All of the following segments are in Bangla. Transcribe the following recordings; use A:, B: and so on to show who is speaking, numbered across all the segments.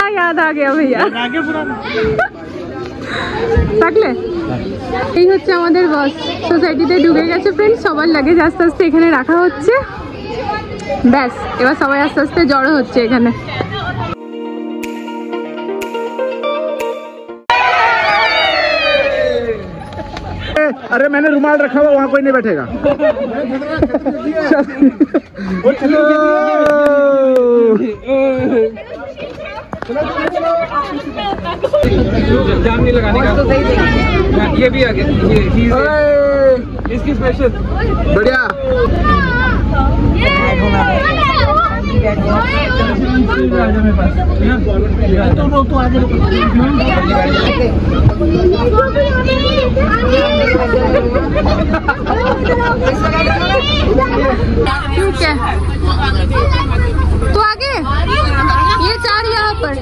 A: याद आ गया भैया থাকলে এই হচ্ছে আমাদের বাস সোসাইটিতে ঢুকে গেছে ফ্রেন্ডস সবার লাগেজ আস্তে আস্তে এখানে রাখা হচ্ছে ব্যাস এবার সবাই আস্তে আস্তে জড়ো হচ্ছে এখানে
B: अरे मैंने रुमाल रखा हुआ वहाँ कोई नहीं बैठेगा
C: जाम नहीं लगाने का ये भी आगे इसकी स्पेशल
B: बढ़िया
A: ठीक है तो आगे ये चार यहाँ पर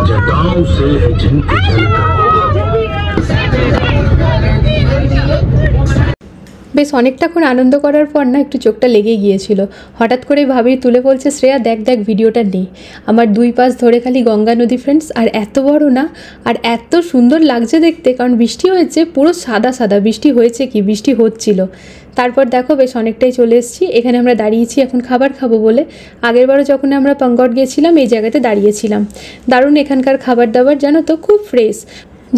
B: जटाओं से जिनके
A: বেশ অনেকটাক্ষণ আনন্দ করার পর না একটু চোখটা লেগে গিয়েছিল হঠাৎ করে ভাবি তুলে বলছে শ্রেয়া দেখ দেখ ভিডিওটা নেই আমার দুই পাশ ধরে খালি গঙ্গা নদী ফ্রেন্ডস আর এত বড় না আর এত সুন্দর লাগছে দেখতে কারণ বৃষ্টি হয়েছে পুরো সাদা সাদা বৃষ্টি হয়েছে কি বৃষ্টি হচ্ছিল তারপর দেখো বেশ অনেকটাই চলে এসেছি এখানে আমরা দাঁড়িয়েছি এখন খাবার খাবো বলে আগেরবারও যখন আমরা পাঙ্গট গিয়েছিলাম এই জায়গাতে দাঁড়িয়েছিলাম দারুণ এখানকার খাবার দাবার জানো তো খুব ফ্রেশ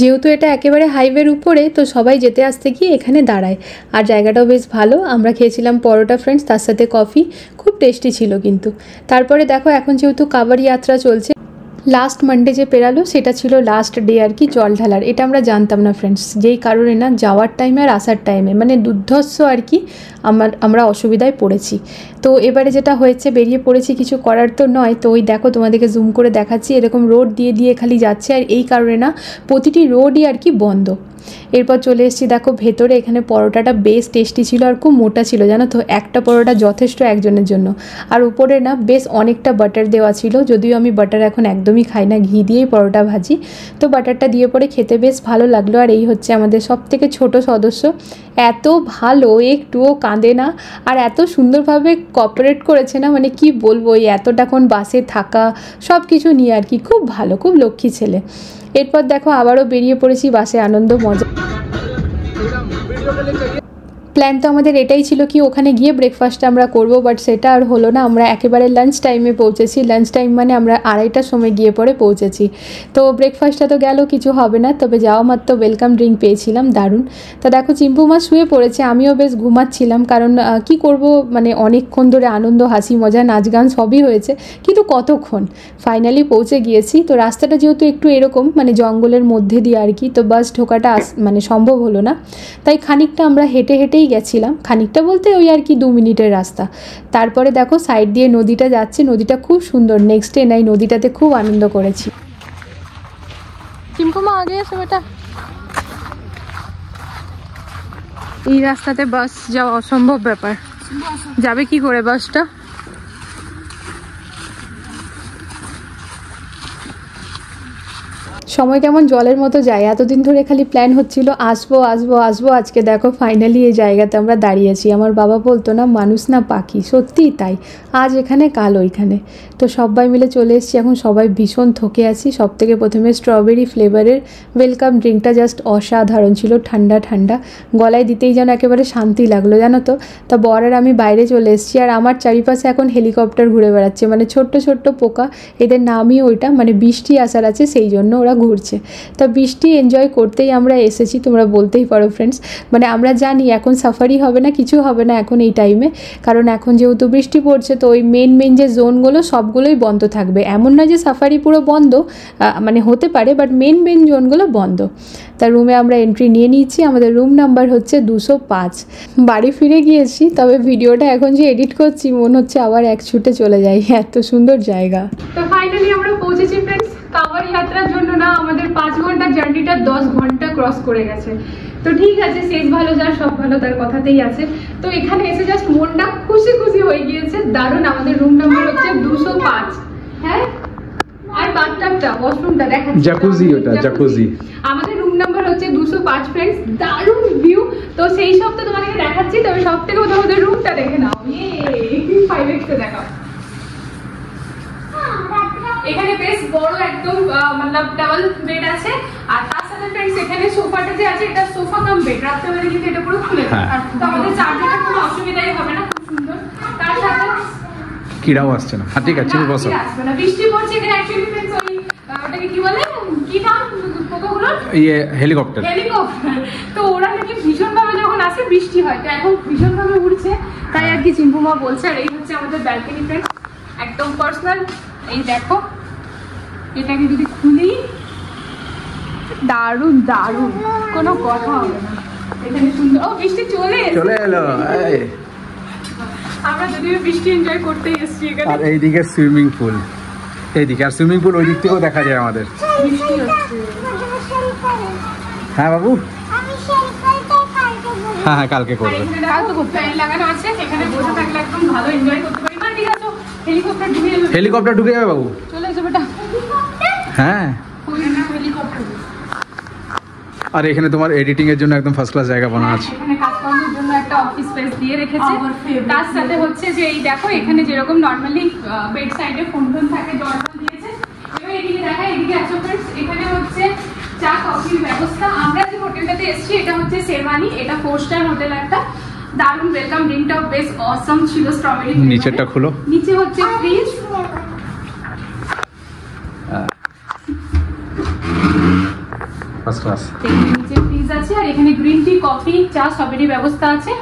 A: যেহেতু এটা একেবারে হাইওয়ের উপরে তো সবাই যেতে আসতে গিয়ে এখানে দাঁড়ায় আর জায়গাটাও বেশ ভালো আমরা খেয়েছিলাম পরোটা ফ্রেন্ডস তার সাথে কফি খুব টেস্টি ছিল কিন্তু তারপরে দেখো এখন যেহেতু কাবার যাত্রা চলছে লাস্ট মানডে যে পেরালো সেটা ছিল লাস্ট ডে আর কি জল ঢালার এটা আমরা জানতাম না ফ্রেন্ডস যেই কারণে না যাওয়ার টাইমে আর আসার টাইমে মানে দুর্ধর্ষ আর কি আমরা অসুবিধায় পড়েছি তো এবারে যেটা হয়েছে বেরিয়ে পড়েছি কিছু করার তো নয় তো ওই দেখো তোমাদেরকে জুম করে দেখাচ্ছি এরকম রোড দিয়ে দিয়ে খালি যাচ্ছে আর এই কারণে না প্রতিটি রোডই আর কি বন্ধ এরপর চলে এসেছি দেখো ভেতরে এখানে পরোটাটা বেশ টেস্টি ছিল আর খুব মোটা ছিল জানো তো একটা পরোটা যথেষ্ট একজনের জন্য আর উপরে না বেশ অনেকটা বাটার দেওয়া ছিল যদিও আমি বাটার এখন একদমই খাই না ঘি দিয়েই পরোটা ভাজি তো বাটারটা দিয়ে পরে খেতে বেশ ভালো লাগলো আর এই হচ্ছে আমাদের সব থেকে ছোট সদস্য এত ভালো একটুও কাঁদে না আর এত সুন্দরভাবে কোঅপারেট করেছে না মানে কি বলবো এই এতটাক্ষণ বাসে থাকা সব কিছু নিয়ে আর কি খুব ভালো খুব লক্ষ্মী ছেলে এরপর দেখো আবারও বেরিয়ে পড়েছি বাসে আনন্দ মজা প্ল্যান তো আমাদের এটাই ছিল কি ওখানে গিয়ে ব্রেকফাস্ট আমরা করব বাট সেটা আর হলো না আমরা একেবারে লাঞ্চ টাইমে পৌঁছেছি লাঞ্চ টাইম মানে আমরা 2:30টার সময় গিয়ে পরে পৌঁছেছি তো ব্রেকফাস্টটা তো গেল কিছু হবে না তবে যাওয়া মাত্র ওয়েলকাম ড্রিঙ্ক পেয়েছিলাম দারুণ তা দেখো চিম্পু মা শুয়ে পড়েছে আমিও বেশ ঘুমাচ্ছিলাম কারণ কি করব মানে অনেকক্ষণ ধরে আনন্দ হাসি মজা নাচ গান সবই হয়েছে কিন্তু কতক্ষণ ফাইনালি পৌঁছে গিয়েছি তো রাস্তাটা যেহেতু একটু এরকম মানে জঙ্গলের মধ্যে দিয়ে আর কি তো বাস ঢোকাটা মানে সম্ভব হলো না তাই খানিকটা আমরা হেঁটে হেঁটেই গেছিলাম খানিকটা বলতে ওই আর কি 2 মিনিটের রাস্তা তারপরে দেখো সাইড দিয়ে নদীটা যাচ্ছে নদীটা খুব সুন্দর নেক্সট ডে নাই নদীটাতে খুব আনন্দ করেছি চিম্পুমা আগে এসো বেটা এই রাস্তাতে বাস যাওয়া অসম্ভব ব্যাপার যাবে কি করে বাসটা সময় কেমন জলের মতো যায় এতদিন ধরে খালি প্ল্যান হচ্ছিল আসবো আসবো আসবো আজকে দেখো ফাইনালি এই জায়গাতে আমরা দাঁড়িয়েছি আমার বাবা বলতো না মানুষ না পাখি সত্যিই তাই আজ এখানে কাল ওইখানে তো সবাই মিলে চলে এসেছি এখন সবাই ভীষণ থকে আছি সব থেকে প্রথমে স্ট্রবেরি ফ্লেভারের ওয়েলকাম ড্রিঙ্কটা জাস্ট অসাধারণ ছিল ঠান্ডা ঠান্ডা গলায় দিতেই যেন একেবারে শান্তি লাগলো জানো তো তা বর আর আমি বাইরে চলে এসেছি আর আমার চারিপাশে এখন হেলিকপ্টার ঘুরে বেড়াচ্ছে মানে ছোট্ট ছোট্ট পোকা এদের নামই ওইটা মানে বৃষ্টি আসার আছে সেই জন্য ওরা ঘুরছে তা বৃষ্টি এনজয় করতেই আমরা এসেছি তোমরা বলতেই পারো ফ্রেন্ডস মানে আমরা জানি এখন সাফারি হবে না কিছু হবে না এখন এই টাইমে কারণ এখন যেহেতু বৃষ্টি পড়ছে তো ওই মেন যে জোনগুলো সবগুলোই বন্ধ থাকবে এমন না যে সাফারি পুরো বন্ধ মানে হতে পারে বাট মেন জোনগুলো বন্ধ তা রুমে আমরা এন্ট্রি নিয়ে নিয়েছি আমাদের রুম নাম্বার হচ্ছে 205 বাড়ি ফিরে গিয়েছি তবে ভিডিওটা এখন যে এডিট করছি মনে হচ্ছে আবার এক ছুটে চলে যাই এত সুন্দর জায়গা তো ফাইনালি আমরা পৌঁছেছি ফ্রেন্ডস কাবার যাত্রার জন্য না আমাদের 5 ঘন্টার জার্নিটা 10 ঘন্টা ক্রস করে গেছে তো ঠিক আছে শেষ ভালো যার সব ভালো তার কথাতেই আছে তো এখানে এসে জাস্ট মনটা খুশি খুশি হয়ে গিয়েছে দারুণ আমাদের রুম নাম্বার হচ্ছে 205 হ্যাঁ বাথটাবটা ওয়াশরুমটা দেখাচ্ছি।
B: Jacuzzi ওটা, jacuzzi।
A: আমাদের রুম নাম্বার হচ্ছে 205 ফ্রেন্ডস। দারুণ ভিউ, তো সেই সব তো তোমাদেরকে দেখাচ্ছি, তবে সবথেকে তোমাদের রুমটা দেখে নাও। 5x এ দেখাও। এখানে বেশ বড় একদম मतलब ডাবল বেড আছে, আর তার সাথে ফ্রেন্ডস এখানে সোফাটা যে আছে এটা সোফা কাম বেড, রাত্রেবেলা কিন্তু এটা পুরো খুলে যায়, তো আমাদের চার্জারের কোনো অসুবিধাই হবে না, খুব সুন্দর। তার সাথে
B: কিড়াও আসছে না। হ্যাঁ ঠিক আছে, তুমি বসো।
A: বৃষ্টি পড়ছে এখানে অ্যাকচুয়ালি ফ্রেন্ডস, ওই ওটাকে কি বলে, কি নাম পোকাগুলো,
B: ইয়ে হেলিকপ্টার।
A: হেলিকপ্টার, তো ওরা নাকি ভীষণ ভাবে যখন আসে বৃষ্টি হয়, তো এখন ভীষণ ভাবে উড়ছে, তাই আর কি চিম্পুমা বলছে। আর এই হচ্ছে আমাদের ব্যালকনি ফ্রেন্ডস, একদম পার্সোনাল। এই দেখো, এটাকে যদি খুলি, দারুণ দারুণ, কোনো কথা হবে না। এখানে সুন্দর, ও বৃষ্টি চলে
B: এলো।
A: আমরা যদিও বৃষ্টি এনজয় করতে এসেছি এখানে।
B: আর এইদিকে সুইমিং পুল, এইদিকে, আর সুইমিং পুল ওই দিক থেকেও দেখা যায় আমাদের।
A: বৃষ্টি হচ্ছে।
B: হ্যাঁ বাবু, হ্যাঁ কালকে করবে।
A: ফ্যান লাগানো আছে, এখানে বসে থাকলে একদম ভালো এনজয় করতে পারি। ঠিক আছে, হেলিকপ্টার ঢুকে যাবে।
B: হেলিকপ্টার ঢুকে যাবে বাবু,
A: চলে এসো বেটা।
B: হ্যাঁ।
A: হেলিকপ্টার,
B: আর এখানে তোমার এডিটিং এর জন্য একদম ফার্স্ট ক্লাস জায়গা বানা আছে।
A: এখানে কাজকর্মের জন্য একটা অফিস স্পেস দিয়ে রেখেছে। তার সাথে হচ্ছে যে এই দেখো, এখানে যেরকম নরমালি বেড সাইডে ফোন থাকে, জল দিয়েছে। এবার এদিকে দেখা, এদিকে আছো ফ্রেন্ডস, এখানে হচ্ছে চা কফির ব্যবস্থা। আমরা যে হোটেলটাতে এসেছি এটা হচ্ছে শেরওয়ানি, এটা 4 স্টার হোটেল একটা। দারুণ ওয়েলকাম ড্রিঙ্কটাও বেশ অসম ছিল, স্ট্রবেরি।
B: নিচেরটা খুলো,
A: নিচে হচ্ছে ফ্রিজ,
B: ফার্স্ট ক্লাস।
A: নিচে ফ্রিজ আছে, আর এখানে গ্রিন টি, কফি, চা সবেরই ব্যবস্থা আছে।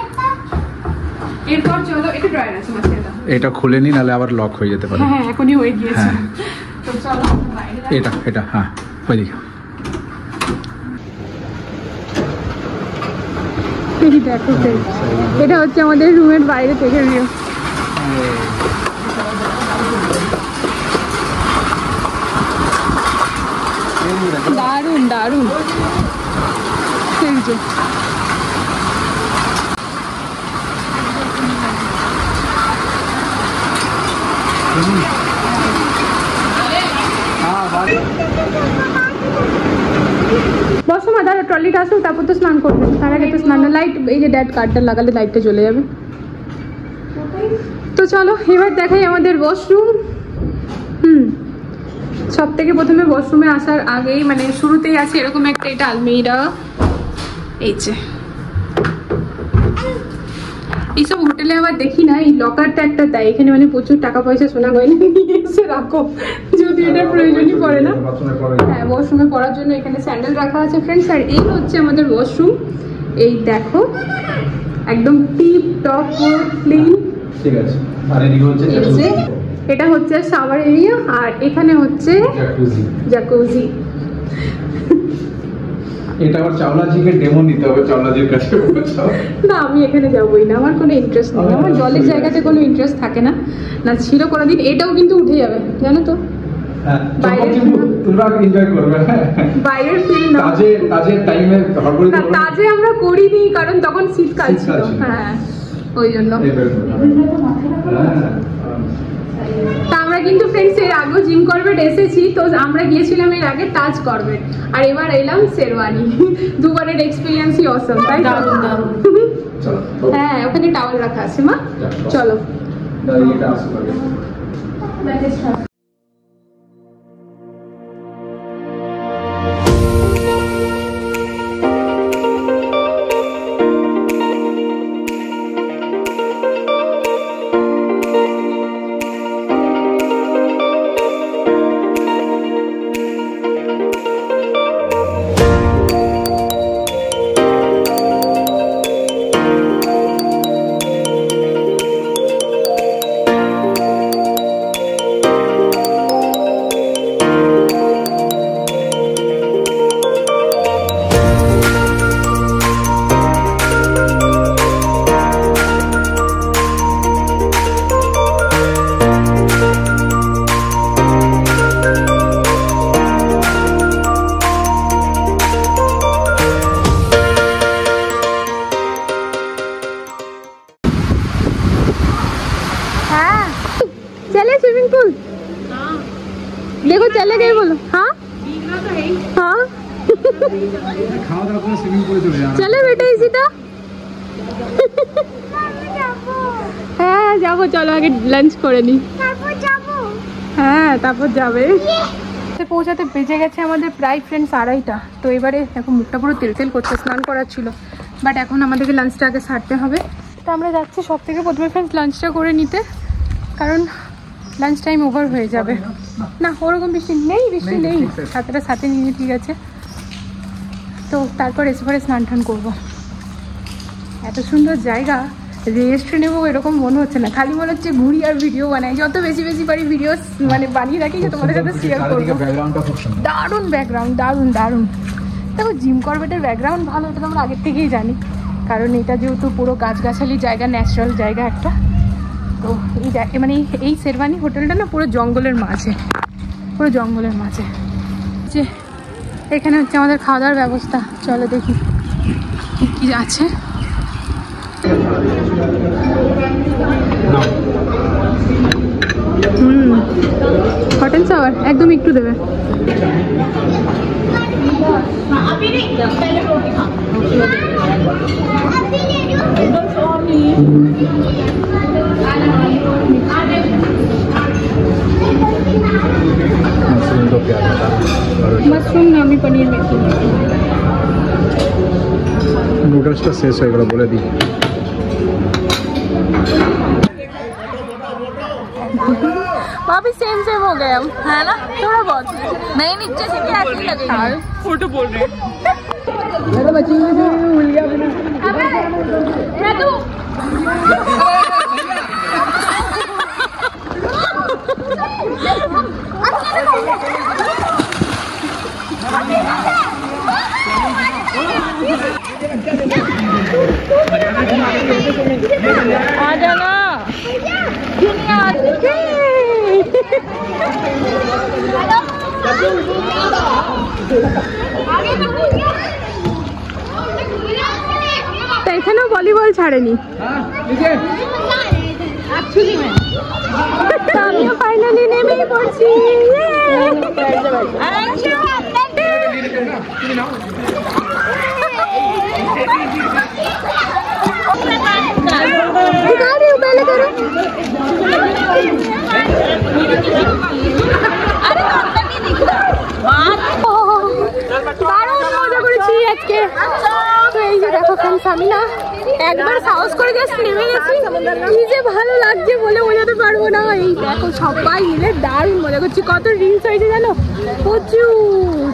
A: এরপর চলো, এটা ড্রয়ার আছে মাঝে,
B: এটা খুলে নি, নালে আবার লক হয়ে যেতে পারে।
A: হ্যাঁ এখনই হয়ে গিয়েছে।
B: হ্যাঁ।
A: তো চলো বাইরে যাই।
B: এটা হ্যাঁ ওইদিকে।
A: এই দেখো, এটা হচ্ছে আমাদের রুমের বাইরে থেকে ভিউ। দারুণ দারুণ, এই যে বসো মা, দাঁড়া, ট্রলিটা আসুক তারপর তো স্নান করবে। তার আগে তো স্নান, লাইট, এই যে ড্যাড কার্ডটা লাগালে লাইটটা জ্বলে যাবে। তো চলো এবার দেখাই আমাদের ওয়াশরুম। সব থেকে প্রথমে ওয়াশরুমে আসার আগেই মানে শুরুতেই আছে এরকম একটা, এটা আলমিরা। এই যে এইসব হোটেলে আবার দেখি না, এই লকারটা একটা দেয়, এখানে মানে প্রচুর টাকা পয়সা সোনা গয়না নিয়ে এসে রাখো, যদি এটার প্রয়োজনই পড়ে না। হ্যাঁ, ওয়াশরুমে পড়ার জন্য এখানে স্যান্ডেল রাখা আছে ফ্রেন্ডস। আর এই হচ্ছে আমাদের ওয়াশরুম, এই দেখো একদম টিপ টপ পুরো ক্লিন।
B: ঠিক আছে, আর এদিকে হচ্ছে
A: এটা হচ্ছে শাওয়ার এরিয়া, আর এখানে হচ্ছে জ্যাকুজি।
B: এটা আবার চাওলাজিকে ডেমো নিতে হবে, চাওলাজির কাছে।
A: না, আমি এখানে যাবোই না, আমার কোনো ইন্টারেস্ট নেই, আমার জলের জায়গাতে কোনো ইন্টারেস্ট থাকে না, না ছিল কোনোদিন। এটাও কিন্তু উঠে যাবে জানো তো, বাইরের ফিল না। তাজে আমরা করিনি, কারণ তখন শীতকাল ছিল। হ্যাঁ, ওই জন্য। তা আমরা কিন্তু ফ্রেন্ডস এর আগেও জিম করবেট এসেছি, তো আমরা গিয়েছিলাম এর আগে তাজ করবেট, আর এবার এলাম শেরওয়ানি। দুবারের এক্সপিরিয়েন্সই অসম, তাই হ্যাঁ, ওখানে টাওয়াল রাখা আছে মা, চলো। देखो चले गए बोलो। हाँ हाँ
B: খাওয়া দাওয়া করে সুইমিং পুলে চলে যাও।
A: চলে বেটা ইসিটা। হ্যাঁ যাবো, চলো আগে লাঞ্চ করে নি, হ্যাঁ তারপর যাবে। পৌঁছাতে বেজে গেছে আমাদের প্রায় ফ্রেন্ডস 2:30টা। তো এবারে এখন মুখটা পুরো তেল তেল করছে, স্নান করার ছিল, বাট এখন আমাদেরকে লাঞ্চটা আগে সারতে হবে। তো আমরা যাচ্ছি সব থেকে প্রথমে ফ্রেন্ডস লাঞ্চটা করে নিতে, কারণ লাঞ্চ টাইম ওভার হয়ে যাবে। না ওরকম বৃষ্টি নেই, বৃষ্টি নেই, ছাতাটা সাথে নিয়ে ঠিক আছে। তো তারপর এসে পরে স্নান টান করবো। এত সুন্দর জায়গা, রেস্ট নেবো এরকম মনে হচ্ছে না, খালি মনে হচ্ছে ঘুরি আর ভিডিও বানাই। যত বেশি বেশি পারি ভিডিও মানে বানিয়ে রাখি যে তোমাদের সাথে শেয়ার করবো। দারুণ ব্যাকগ্রাউন্ড, দারুণ দারুণ। দেখো জিম করবেটের ব্যাকগ্রাউন্ড ভালো, এটা তো আমরা আগের থেকেই জানি, কারণ এটা যেহেতু পুরো গাছগাছালি জায়গা, ন্যাচারাল জায়গা একটা। তো এই মানে এই শেরওয়ানি হোটেলটা না পুরো জঙ্গলের মাঝে, পুরো জঙ্গলের মাঝে। যে এখানে হচ্ছে আমাদের খাওয়া দাওয়ার ব্যবস্থা, চলো দেখি কী কী আছে। হট অ্যান্ড সাওয়ার একদম একটু দেবে। মাশরুম না, আমি পনির মেখি।
B: নুডলসটা শেষ হয়ে গেল বলে দিই।
A: भाभी सेम सेम हो गए हम, है ना? थोड़ा बहुत नहीं, नीचे से भी ऐसे लगेगा।
C: फोटो बोल रहे हैं।
B: मेरा बच्ची में जो भूल गया
A: मैं तो आ जाना তো এখানেও ভলিবল ছাড়েনি। আমিও ফাইনালি নেমেই পড়ছি। पहले करो। দারুণ মজা করেছি আজকে। তো এই যে দেখো ফ্রেন্ডস, আমি না একবার সাহস করে জাস্ট নেমে গেছি, কি যে ভালো লাগছে বলে বোঝাতে পারবো না। এই দেখো সবাই মিলে দারুণ মজা করছি, কত রিলস হয়েছে জানো, প্রচুর।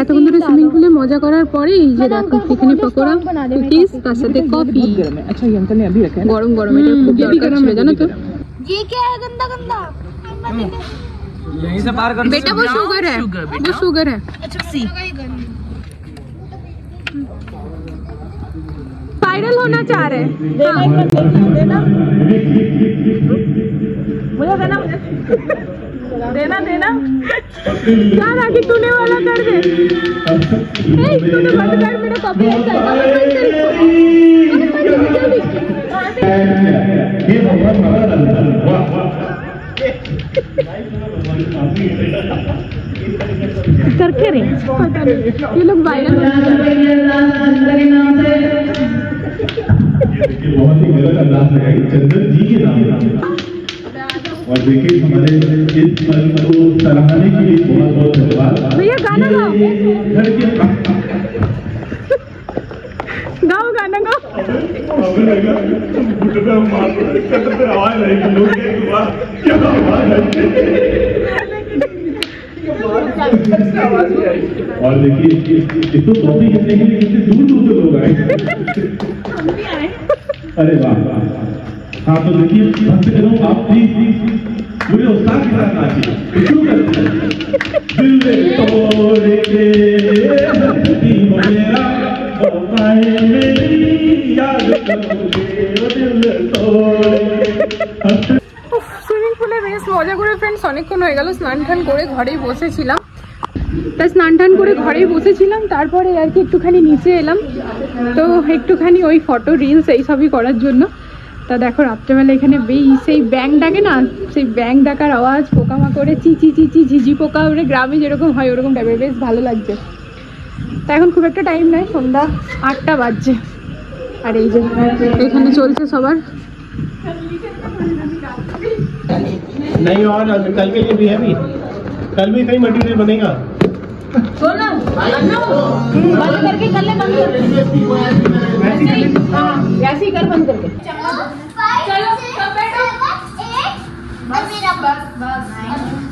A: এতক্ষণ ধরে সুইমিং পুলে মজা করার পরেই যে দেখো এখানে পকোড়া, কুকিজ, তার সাথে কফি। গরম গরম, এটা খুব দরকার ছিল জানো তো। बेटा वो शुगर है, वो शुगर है। वायरल होना चाह रहे हैं। मुझे देना, देना देना यार, आगे तूने वाला कर दे। तूने बंद कर, मेरा कॉपीराइट जाएगा। करके रहे ये लोग वायरल
D: बहुत ही गलत अंदाज लगाई चंदन जी के नाम। और देखिए हमारे इस पल को सराहने के लिए बहुत बहुत धन्यवाद।
A: भैया गाना गाओ,
D: घर के
A: गाओ गाना गाओ।
D: आवाज आएगी, लोग क्या आवाज है। और देखिए इसको कॉफी करने के लिए कितने दूर दूर से लोग आए। अरे वाह, हाँ तो देखिए भक्तजनों, आप प्लीज पूरे उत्साह के साथ नाचिए। शुरू करते हैं। दिल तोड़ के हंसती हो मेरा बताए मेरी याद करोगे, दिल तोड़।
A: स्विमिंग पूल মজা করে ফ্রেন্ডস অনেকক্ষণ হয়ে গেল, স্নান টান করে ঘরেই বসেছিলাম। তাই স্নান টান করে ঘরেই বসেছিলাম, তারপরে আর কি একটুখানি নিচে এলাম, তো একটুখানি ওই ফটো রিলস এইসবই করার জন্য। তা দেখো রাত্রেবেলা এখানে সেই ব্যাং ডাকে না, সেই ব্যাং ডাকার আওয়াজ, পোকামাকড়ে চিচি চিচি ঝিঝি পোকা ওরে গ্রামে যেরকম হয় ওরকম টাইপের, বেশ ভালো লাগছে। তা এখন খুব একটা টাইম নাই, সন্ধ্যা 8টা বাজছে। আর এই যে এখানে চলছে সবার।
D: नहीं और कल के लिए भी है भी, कल भी कई मटेरियल बनेगा।
E: बंद करके कर ले, बंद करके हाँ वैसे ही कर, बंद करके। चलो सब बैठो,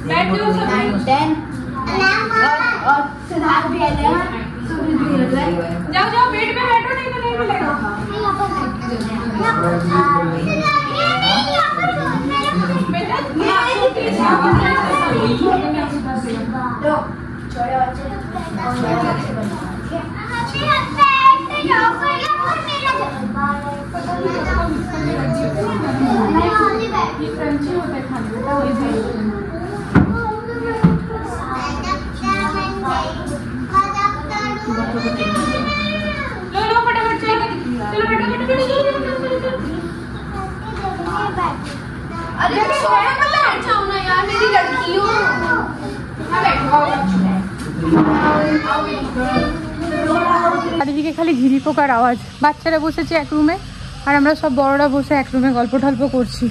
E: बैठो सब, 10 और सिद्धार्थ भी आ जाए, जाओ जाओ बेड पे बैठो, नहीं तो नहीं मिलेगा। अरे सोया मत बैठ जाओ ना यार, मेरी लड़की हो।
A: চারিদিকে খালি ঝিরি পোকার আওয়াজ। বাচ্চারা বসেছে এক রুমে আর আমরা সব বড়রা বসে এক রুমে গল্প টল্প করছি।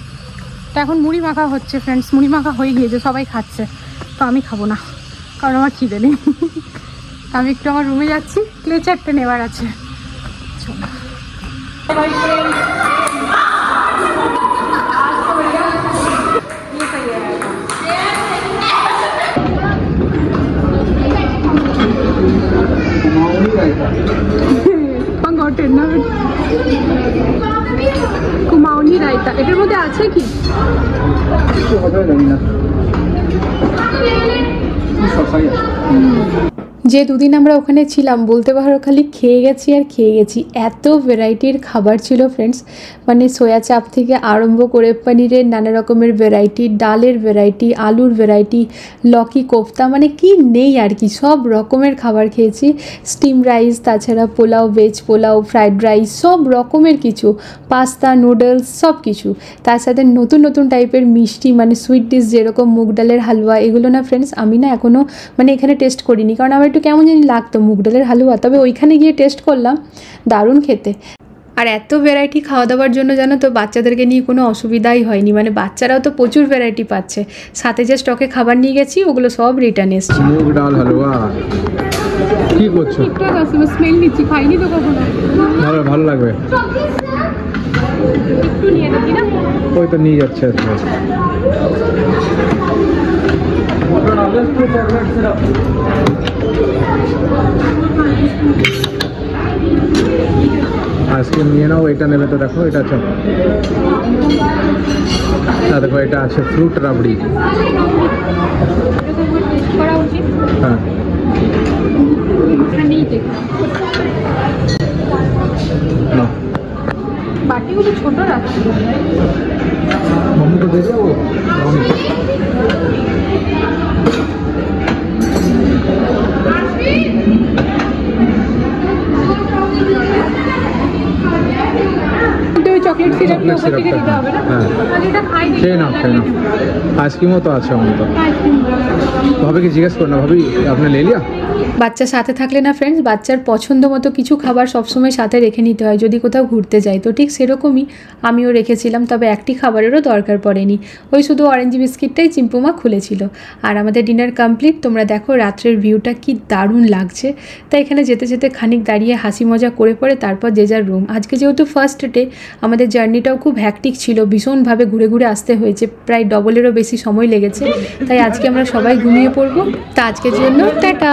A: তো এখন মুড়ি মাখা হচ্ছে ফ্রেন্ডস, মুড়ি মাখা হয়ে গিয়েছে, সবাই খাচ্ছে, তো আমি খাবো না কারণ আমার খিদে নেই। আমি একটু আমার রুমে যাচ্ছি, ক্লেচারটা নেওয়ার আছে। কুমাউনি রায়তা, এটার মধ্যে আছে কি? যে দুদিন আমরা ওখানে ছিলাম বলতে পারো খালি খেয়ে গেছি আর খেয়ে গেছি। এত ভ্যারাইটির খাবার ছিল ফ্রেন্ডস, মানে সোয়া চাপ থেকে আরম্ভ করে পনিরের নানা রকমের ভ্যারাইটি, ডালের ভ্যারাইটি, আলুর ভ্যারাইটি, লকি কোফতা, মানে কি নেই আর কি, সব রকমের খাবার খেয়েছি। স্টিম রাইস, তাছাড়া pulao, veg pulao, fried rice, সব রকমের কিছু, পাস্তা, নুডলস, সব কিছু। তার সাথে নতুন নতুন টাইপের মিষ্টি, মানে সুইট ডিশ, যেরকম মুগ ডালের হালুয়া, এগুলো না ফ্রেন্ডস আমি না এখনও মানে এখানে টেস্ট করিনি, কারণ আমার একটু কেমন জানি লাগতো মুগ ডালের হালুয়া। তবে ওইখানে গিয়ে টেস্ট করলাম, দারুণ খেতে। আর এত ভ্যারাইটি খাওয়া দাওয়ার জন্য জানো তো বাচ্চাদেরকে নিয়ে কোনো অসুবিধাই হয়নি, মানে বাচ্চারাও তো প্রচুর ভ্যারাইটি পাচ্ছে। সাথে যে স্টকে খাবার নিয়ে গেছি ওগুলো সব রিটার্ন এসছে।
B: মুগ ডাল হালুয়া কি করছো?
A: ঠিকঠাক আছে, স্মেল নিচ্ছি, খাইনি তো কখনো।
B: ভালো ভালো লাগবে,
A: একটু নিয়ে দেখি না,
B: ওই তো নিয়ে যাচ্ছে। আইসক্রিম নিয়ে নাও, এটা নেবে তো দেখো, এটা আছে, দেখো এটা আছে ফ্রুট রাবড়ি।
A: করা উচিত।
B: হ্যাঁ না
A: বাটিগুলো ছোট রাখছি।
B: মম্মিকে দিয়ে যাবো। চকলেট সিরাপ ওখান থেকে দিতে হবে না? হ্যাঁ খেয়ে নাও খেয়ে নাও। আইসক্রিমও তো আছে আমার তো। ভাবিকে জিজ্ঞেস করো না, ভাবি আপনি লে লিয়া?
A: বাচ্চা সাথে থাকলে না ফ্রেন্ডস বাচ্চার পছন্দ মতো কিছু খাবার সবসময় সাথে রেখে নিতে হয় যদি কোথাও ঘুরতে যাই। তো ঠিক সেরকমই আমিও রেখেছিলাম, তবে একটি খাবারেরও দরকার পড়েনি, ওই শুধু অরেঞ্জ বিস্কিটটাই চিম্পুমা খুলেছিল। আর আমাদের ডিনার কমপ্লিট। তোমরা দেখো রাত্রের ভিউটা কি দারুণ লাগছে। তাই এখানে যেতে যেতে খানিক দাঁড়িয়ে হাসি মজা করে পরে তারপর যে যার রুম। আজকে যেহেতু ফার্স্ট ডে আমাদের জার্নিটাও খুব হ্যাকটিক ছিল, ভীষণভাবে ঘুরে ঘুরে আসতে হয়েছে, প্রায় ডবলেরও বেশি সময় লেগেছে। তাই আজকে আমরা সবাই ঘুমিয়ে পড়বো। তা আজকের জন্য টাটা।